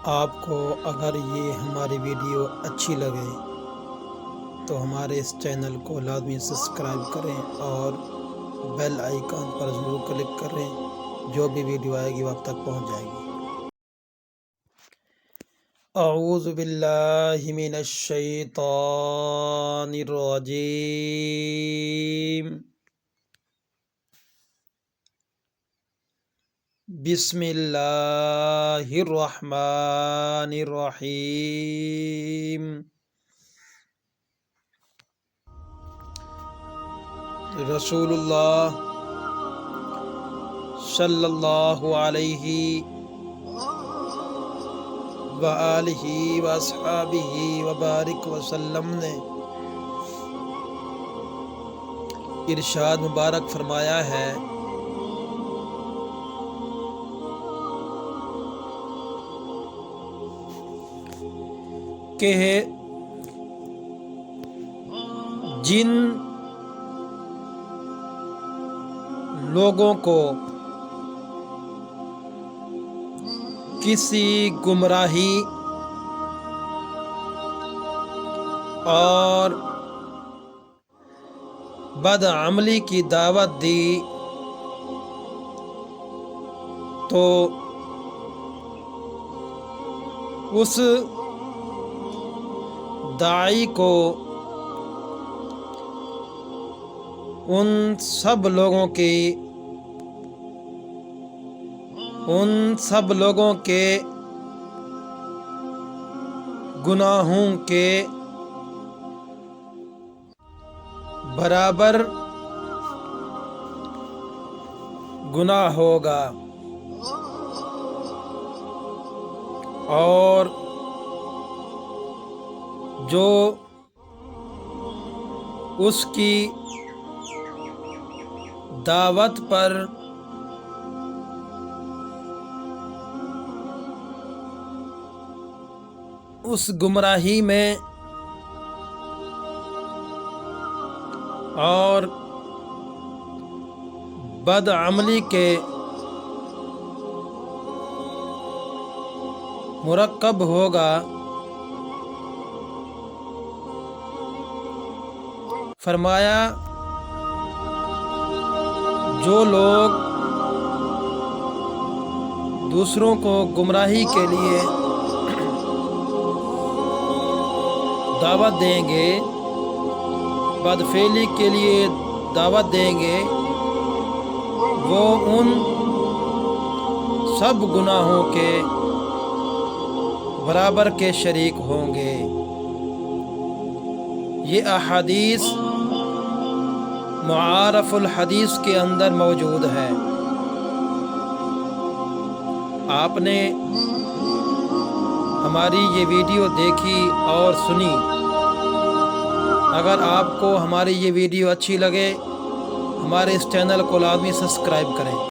آپ کو اگر یہ ہماری ویڈیو اچھی لگے تو ہمارے اس چینل کو لازمی سبسکرائب کریں اور بیل آئیکن پر ضرور کلک کریں، جو بھی ویڈیو آئے گی وہ آپ تک پہنچ جائے گی۔ اعوذ باللہ من الشیطان الرجیم، بسم اللہ الرحمن الرحیم۔ رسول اللہ صلی اللہ علیہ وآلہ واصحابہ وبارک وسلم نے ارشاد مبارک فرمایا ہے کہ جن لوگوں کو کسی گمراہی اور بدعملی کی دعوت دی تو اس داعی کو ان سب لوگوں کے گناہوں کے برابر گناہ ہوگا، اور جو اس کی دعوت پر اس گمراہی میں اور بدعملی کے مرکب ہوگا، فرمایا جو لوگ دوسروں کو گمراہی کے لیے دعوت دیں گے، بدفعلی کے لیے دعوت دیں گے، وہ ان سب گناہوں کے برابر کے شریک ہوں گے۔ یہ احادیث معارف الحدیث کے اندر موجود ہے۔ آپ نے ہماری یہ ویڈیو دیکھی اور سنی۔ اگر آپ کو ہماری یہ ویڈیو اچھی لگے، ہمارے اس چینل کو لازمی سبسکرائب کریں۔